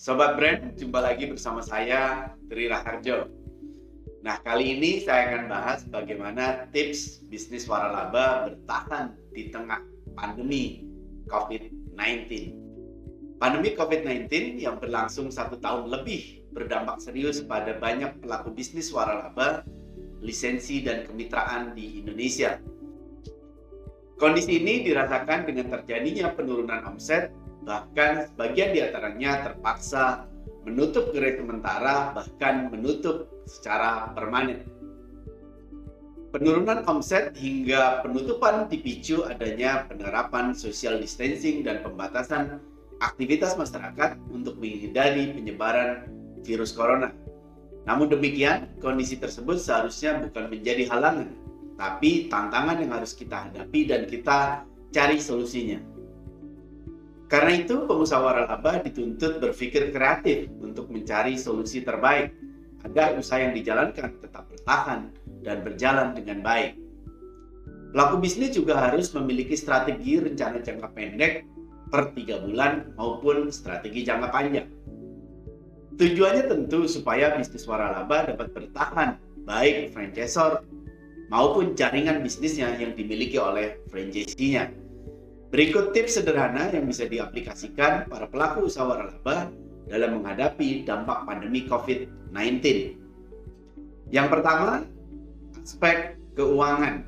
Sobat Brand, jumpa lagi bersama saya, Tri Raharjo. Nah, kali ini saya akan bahas bagaimana tips bisnis waralaba bertahan di tengah pandemi COVID-19. Pandemi COVID-19 yang berlangsung 1 tahun lebih berdampak serius pada banyak pelaku bisnis waralaba, lisensi, dan kemitraan di Indonesia. Kondisi ini dirasakan dengan terjadinya penurunan omset, bahkan sebagian diantaranya terpaksa menutup gerai sementara, bahkan menutup secara permanen. Penurunan omset hingga penutupan dipicu adanya penerapan social distancing dan pembatasan aktivitas masyarakat untuk menghindari penyebaran virus corona. Namun demikian, kondisi tersebut seharusnya bukan menjadi halangan, tapi tantangan yang harus kita hadapi dan kita cari solusinya. Karena itu, pengusaha waralaba dituntut berpikir kreatif untuk mencari solusi terbaik agar usaha yang dijalankan tetap bertahan dan berjalan dengan baik. Pelaku bisnis juga harus memiliki strategi rencana jangka pendek per 3 bulan maupun strategi jangka panjang. Tujuannya tentu supaya bisnis waralaba dapat bertahan baik franchisor maupun jaringan bisnisnya yang dimiliki oleh franchisee-nya. Berikut tips sederhana yang bisa diaplikasikan para pelaku usaha waralaba dalam menghadapi dampak pandemi COVID-19. Yang pertama, aspek keuangan.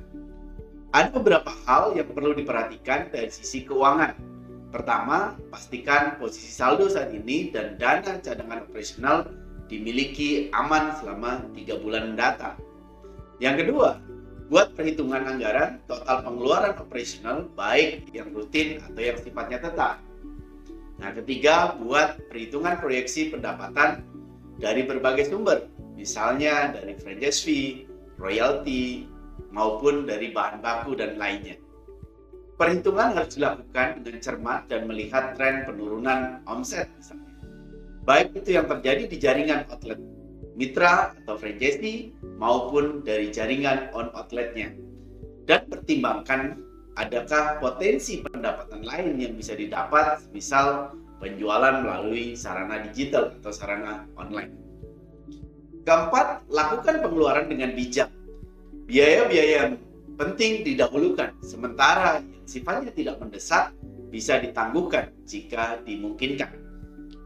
Ada beberapa hal yang perlu diperhatikan dari sisi keuangan. Pertama, pastikan posisi saldo saat ini dan dana cadangan operasional dimiliki aman selama 3 bulan mendatang. Yang kedua, buat perhitungan anggaran total pengeluaran operasional baik yang rutin atau yang sifatnya tetap. Nah, ketiga, buat perhitungan proyeksi pendapatan dari berbagai sumber, misalnya dari franchise fee, royalti, maupun dari bahan baku dan lainnya. Perhitungan harus dilakukan dengan cermat dan melihat tren penurunan omset misalnya. Baik itu yang terjadi di jaringan outlet mitra atau franchisee maupun dari jaringan on outletnya, dan pertimbangkan adakah potensi pendapatan lain yang bisa didapat, misal penjualan melalui sarana digital atau sarana online. Keempat, lakukan pengeluaran dengan bijak. Biaya-biaya yang penting didahulukan, sementara yang sifatnya tidak mendesak bisa ditangguhkan jika dimungkinkan.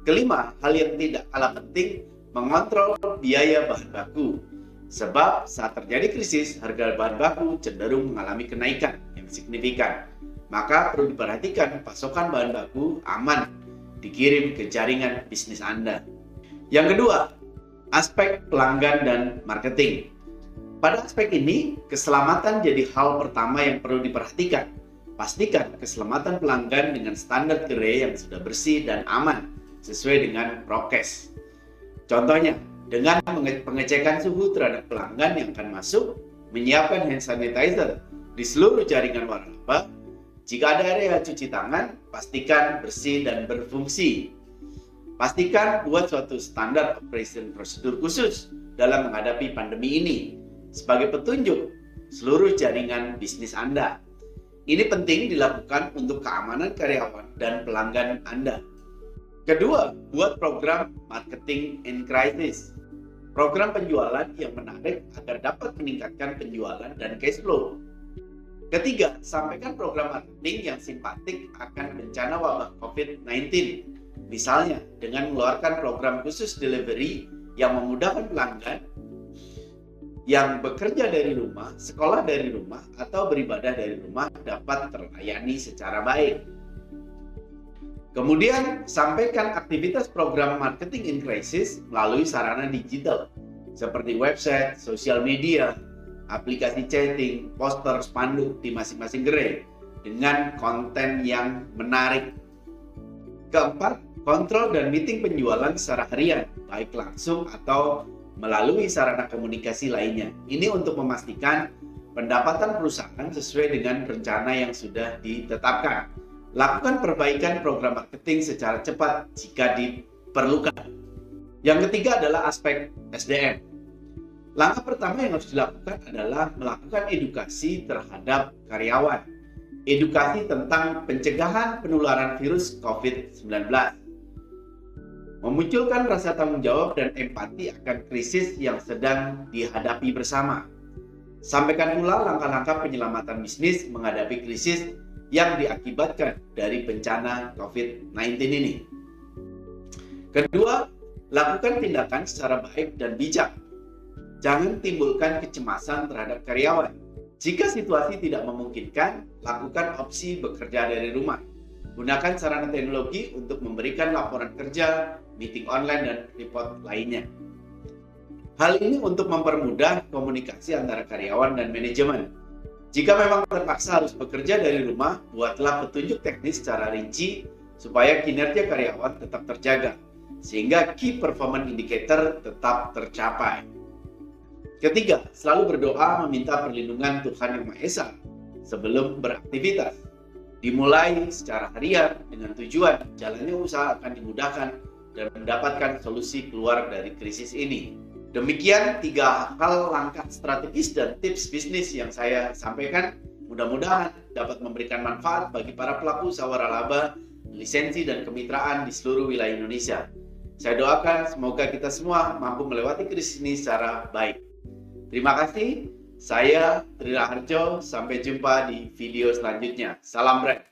Kelima, hal yang tidak kalah penting, mengontrol biaya bahan baku. Sebab saat terjadi krisis, harga bahan baku cenderung mengalami kenaikan yang signifikan. Maka perlu diperhatikan pasokan bahan baku aman dikirim ke jaringan bisnis Anda. Yang kedua, aspek pelanggan dan marketing. Pada aspek ini, keselamatan jadi hal pertama yang perlu diperhatikan. Pastikan keselamatan pelanggan dengan standar gerai yang sudah bersih dan aman sesuai dengan prokes. Contohnya, dengan pengecekan suhu terhadap pelanggan yang akan masuk, menyiapkan hand sanitizer di seluruh jaringan waralaba. Jika ada area cuci tangan, pastikan bersih dan berfungsi. Pastikan buat suatu standar operation prosedur khusus dalam menghadapi pandemi ini sebagai petunjuk seluruh jaringan bisnis Anda. Ini penting dilakukan untuk keamanan karyawan dan pelanggan Anda. Kedua, buat program marketing in crisis. Program penjualan yang menarik agar dapat meningkatkan penjualan dan cash flow. Ketiga, sampaikan program marketing yang simpatik akan bencana wabah COVID-19. Misalnya, dengan mengeluarkan program khusus delivery yang memudahkan pelanggan yang bekerja dari rumah, sekolah dari rumah, atau beribadah dari rumah dapat terlayani secara baik. Kemudian, sampaikan aktivitas program marketing in crisis melalui sarana digital seperti website, sosial media, aplikasi chatting, poster, spanduk di masing-masing gerai dengan konten yang menarik. Keempat, kontrol dan meeting penjualan secara harian, baik langsung atau melalui sarana komunikasi lainnya. Ini untuk memastikan pendapatan perusahaan sesuai dengan rencana yang sudah ditetapkan. Lakukan perbaikan program marketing secara cepat jika diperlukan. Yang ketiga adalah aspek SDM. Langkah pertama yang harus dilakukan adalah melakukan edukasi terhadap karyawan. Edukasi tentang pencegahan penularan virus COVID-19. memunculkan rasa tanggung jawab dan empati akan krisis yang sedang dihadapi bersama. Sampaikan pula langkah-langkah penyelamatan bisnis menghadapi krisis yang diakibatkan dari bencana COVID-19 ini. Kedua, lakukan tindakan secara baik dan bijak. Jangan timbulkan kecemasan terhadap karyawan. Jika situasi tidak memungkinkan, lakukan opsi bekerja dari rumah. Gunakan sarana teknologi untuk memberikan laporan kerja, meeting online, dan report lainnya. Hal ini untuk mempermudah komunikasi antara karyawan dan manajemen. Jika memang terpaksa harus bekerja dari rumah, buatlah petunjuk teknis secara rinci supaya kinerja karyawan tetap terjaga, sehingga key performance indicator tetap tercapai. Ketiga, selalu berdoa meminta perlindungan Tuhan Yang Maha Esa sebelum beraktivitas. Dimulai secara harian dengan tujuan jalannya usaha akan dimudahkan dan mendapatkan solusi keluar dari krisis ini. Demikian 3 hal langkah strategis dan tips bisnis yang saya sampaikan. Mudah-mudahan dapat memberikan manfaat bagi para pelaku usaha waralaba, lisensi dan kemitraan di seluruh wilayah Indonesia. Saya doakan semoga kita semua mampu melewati krisis ini secara baik. Terima kasih. Saya Tri Raharjo, sampai jumpa di video selanjutnya. Salam brand.